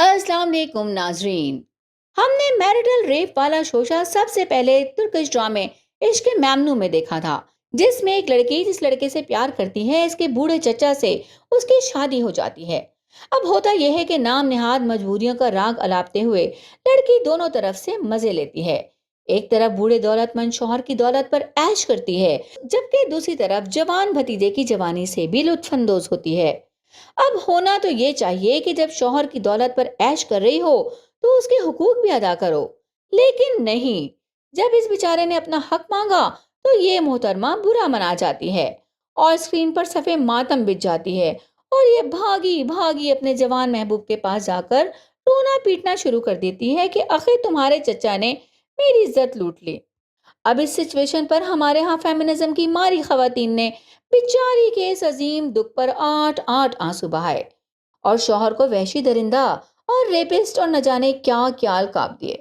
अस्सलाम वालेकुम नाजरीन। हमने मैरिटल रेप वाला शोशा सबसे पहले तुर्किश ड्रामे इश्क मैमनू में देखा था, जिसमें एक लड़की जिस लड़के से प्यार करती है, इसके बूढ़े चचा से उसकी शादी हो जाती है। अब होता यह है कि नाम निहाद मजबूरियों का राग अलापते हुए लड़की दोनों तरफ से मजे लेती है। एक तरफ बूढ़े दौलतमंद शौहर की दौलत पर ऐश करती है, जबकि दूसरी तरफ जवान भतीजे की जवानी से भी लुत्फानंदोज होती है। अब होना तो ये चाहिए कि जब शौहर की दौलत पर ऐश कर रही हो तो उसके हुकूक भी अदा करो, लेकिन नहीं। जब इस बेचारे ने अपना हक मांगा तो ये मोहतरमा बुरा मना जाती है और स्क्रीन पर सफे मातम बिछ जाती है, और ये भागी भागी अपने जवान महबूब के पास जाकर रोना पीटना शुरू कर देती है कि आखिर तुम्हारे चचा ने मेरी इज्जत लूट ली। अब इस सिचुएशन पर हमारे यहाँ फेमिनिज्म की मारी खवातीन ने बेचारी के इस अजीम दुख पर आठ आठ आंसू बहाए और शौहर को वहशी दरिंदा और रेपिस्ट और न जाने क्या क्या काप दिए।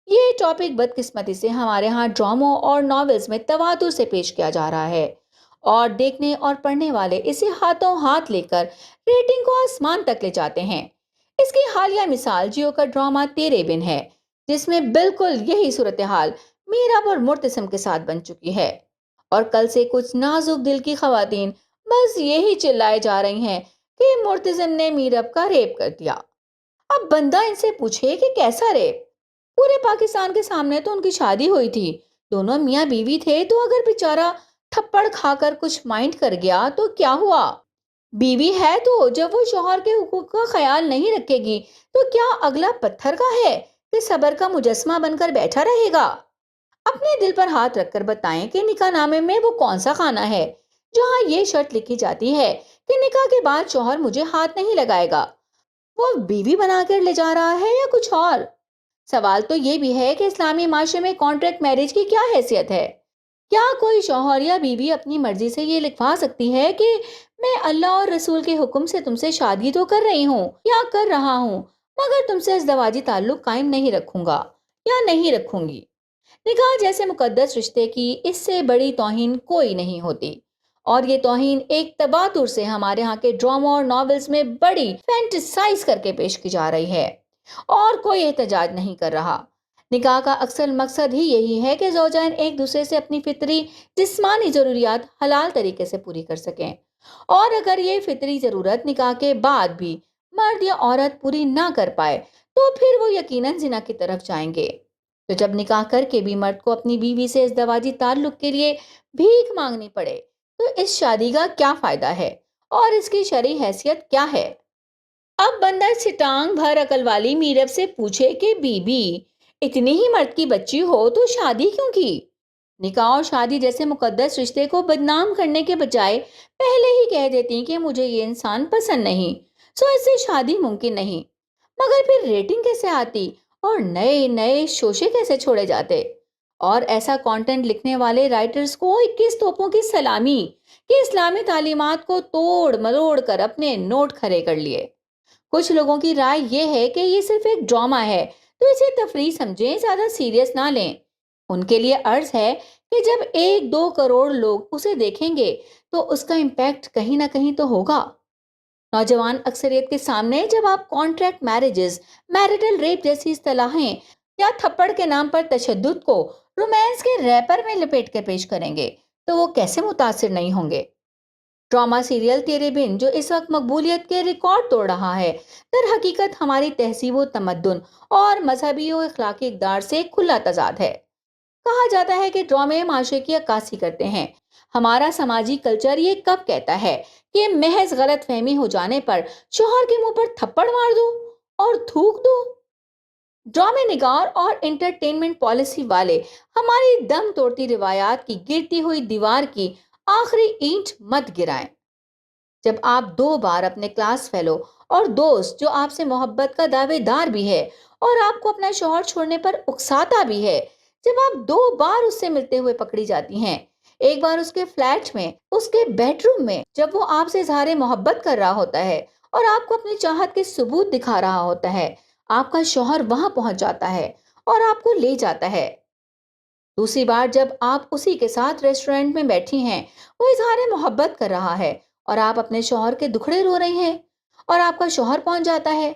ये टॉपिक बदकिस्मती से हमारे यहाँ ड्रामों और नॉवेल्स में तवातुर से पेश किया जा रहा है, और देखने और पढ़ने वाले इसे हाथों हाथ लेकर रेटिंग को आसमान तक ले जाते हैं। इसकी हालिया मिसाल जियो का ड्रामा तेरे बिन है, जिसमें बिल्कुल यही सूरत हाल मीरब और मुर्तसिम के साथ बन चुकी है। और कल से कुछ नाजुक दिल की खवातीन बस यही चिल्लाए जा रही हैं कि मुर्तसिम ने मीरब का रेप कर दिया। अब बंदा इनसे पूछे कि कैसा रेप? पूरे पाकिस्तान के सामने तो उनकी शादी हुई थी, दोनों मियाँ बीवी थे, तो अगर बेचारा थप्पड़ खाकर कुछ माइंड कर गया तो क्या हुआ? बीवी है तो जब वो शौहर के हुकूक का ख्याल नहीं रखेगी तो क्या अगला पत्थर का है कि सबर का मुजस्मा बनकर बैठा रहेगा? अपने दिल पर हाथ रखकर बताएं कि निकाह नामे में वो कौन सा खाना है जहां ये शर्त लिखी जाती है कि निकाह के बाद शौहर मुझे हाथ नहीं लगाएगा। वो बीवी बनाकर ले जा रहा है या कुछ और? सवाल तो ये भी है कि इस्लामी माशरे में कॉन्ट्रैक्ट मैरिज की क्या हैसियत है? क्या कोई शौहर या बीवी अपनी मर्जी से ये लिखवा सकती है कि मैं अल्लाह और रसूल के हुक्म से तुमसे शादी तो कर रही हूँ या कर रहा हूँ, मगर तुमसे इज़्दवाजी ताल्लुक कायम नहीं रखूंगा या नहीं रखूंगी? निकाह जैसे मुकद्दस रिश्ते की इससे बड़ी तौहीन कोई नहीं होती, और ये तौहीन एक तबातुर से हमारे यहाँ के ड्रामा और नॉवेल्स में बड़ी फैंटिसाइज करके पेश की जा रही है, और कोई एहतजाज नहीं कर रहा। निकाह का अक्सर मकसद ही यही है कि ज़ौजाइन एक दूसरे से अपनी फितरी जिस्मानी ज़रूरियात हलाल तरीके से पूरी कर सकें, और अगर ये फितरी ज़रूरत निकाह के बाद भी मर्द या औरत पूरी ना कर पाए तो फिर वो यकीनन जिना की तरफ जाएंगे। तो जब निकाह करके भी मर्द को अपनी बीवी से इस दवाजी ताल्लुक के लिए भीख मांगनी पड़े तो इस शादी का क्या फायदा है और इसकी शरई हैसियत क्या है? अब बंदा छिटांग भर अकल वाली मीरब से पूछे कि बीबी, इतनी ही मर्द की बच्ची हो तो शादी क्यों की? निकाह और शादी जैसे मुकद्दस रिश्ते को बदनाम करने के बजाय पहले ही कह देती कि मुझे ये इंसान पसंद नहीं, सो इससे शादी मुमकिन नहीं। मगर फिर रेटिंग कैसे आती और नए नए शोशे कैसे छोड़े जाते? और ऐसा कंटेंट लिखने वाले राइटर्स को 21 तोपों की सलामी कि इस्लामी तालीमात को तोड़ मरोड़ कर अपने नोट खड़े कर लिए। कुछ लोगों की राय ये है कि ये सिर्फ एक ड्रामा है, तो इसे तफरीह समझें, ज्यादा सीरियस ना लें। उनके लिए अर्ज है कि जब 1-2 करोड़ लोग उसे देखेंगे तो उसका इम्पैक्ट कहीं ना कहीं तो होगा। नौजवान अक्सरियत के सामने जब आप कॉन्ट्रैक्ट मैरिजेस, मैरिटल रेप जैसी इस्तेलाहें या थप्पड़ के नाम पर तशद्दुद को रोमांस के रैपर में लपेट कर पेश करेंगे तो वो कैसे मुतासिर नहीं होंगे? ड्रामा सीरियल तेरे बिन जो इस वक्त मकबूलियत के रिकॉर्ड तोड़ रहा है, दर हकीकत हमारी तहजीब व तमद्दुन और मजहबी और इखलाकी इक़दार से खुला तजाद है। कहा जाता है कि ड्रामे माशरे की अक्कासी करते हैं। हमारा समाजी कल्चर ये कब कहता है कि महज गलत फहमी हो जाने पर शोहर के मुंह पर थप्पड़ मार दो और थूक दो? ड्रामे निगार और एंटरटेनमेंट पॉलिसी वाले हमारी दम तोड़ती रिवायात की गिरती हुई दीवार की आखिरी ईंट मत गिराएं। जब आप 2 बार अपने क्लास फेलो और दोस्त जो आपसे मोहब्बत का दावेदार भी है और आपको अपना शौहर छोड़ने पर उकसाता भी है, जब आप 2 बार उससे मिलते हुए पकड़ी जाती हैं, एक बार उसके फ्लैट में, उसके बेडरूम में, जब वो आपसे इजहार मोहब्बत कर रहा होता है और आपको अपनी चाहत के सबूत दिखा रहा होता है, आपका शौहर वहां पहुंच जाता है और आपको ले जाता है। दूसरी बार जब आप उसी के साथ रेस्टोरेंट में बैठी हैं, वो इजहार मोहब्बत कर रहा है और आप अपने शौहर के दुखड़े रो रही हैं और आपका शौहर पहुंच जाता है।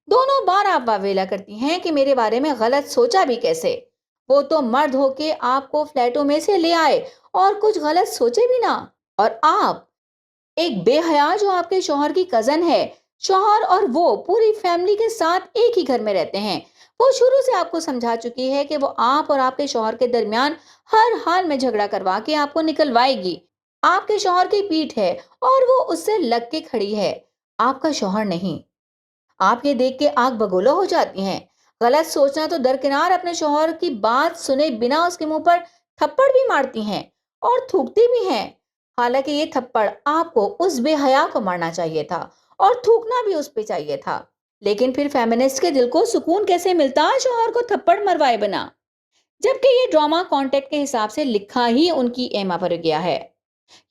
दोनों बार आप वावेला करती हैं कि मेरे बारे में गलत सोचा भी कैसे। वो तो मर्द होके आपको फ्लैटों में से ले आए और कुछ गलत सोचे भी ना। और आप एक बेहया जो आपके शौहर की कजन है। शौहर और वो पूरी फैमिली के साथ एक ही घर में रहते हैं। वो शुरू से आपको समझा चुकी है कि वो आप और आपके शौहर के दरमियान हर हाल में झगड़ा करवा के आपको निकलवाएगी। आपके शौहर की पीठ है और वो उससे लग के खड़ी है, आपका शौहर नहीं। आप ये देख के आग बगोला हो जाती हैं। गलत सोचना तो दरकिनार, अपने शौहर की बात सुने बिना उसके मुंह पर थप्पड़ भी मारती हैं और थूकती भी हैं। हालांकि ये थप्पड़ आपको उस बेहया को मारना चाहिए था और थूकना भी उस पे चाहिए था। लेकिन फिर फेमिनिस्ट के दिल को सुकून कैसे मिलता शौहर को थप्पड़ मरवाए बिना, जबकि ये ड्रामा कॉन्टेक्ट के हिसाब से लिखा ही उनकी एमा पर गया है।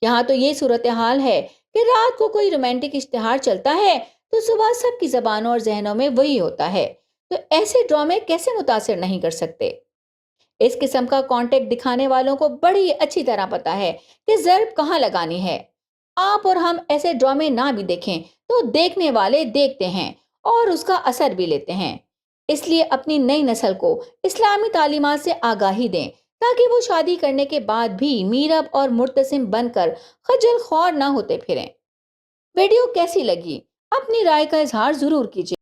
यहाँ तो ये सूरत हाल है कि रात को कोई रोमांटिक इश्तिहार चलता है तो सुबह सबकी जबानों और जहनों में वही होता है। तो ऐसे ड्रामे कैसे मुतासिर नहीं कर सकते। इस किस्म का कॉन्टेक्ट दिखाने वालों को बड़ी अच्छी तरह पता है कि ज़र्ब कहाँ लगानी है। आप और हम ऐसे ड्रामे ना भी देखें तो देखने वाले देखते हैं और उसका असर भी लेते हैं। इसलिए अपनी नई नस्ल को इस्लामी तालीमात से आगाही दें ताकि वो शादी करने के बाद भी मीरब और मुर्तसिम बनकर खज्जल ख्वार ना होते फिरें। वीडियो कैसी लगी? अपनी राय का इजहार जरूर कीजिए।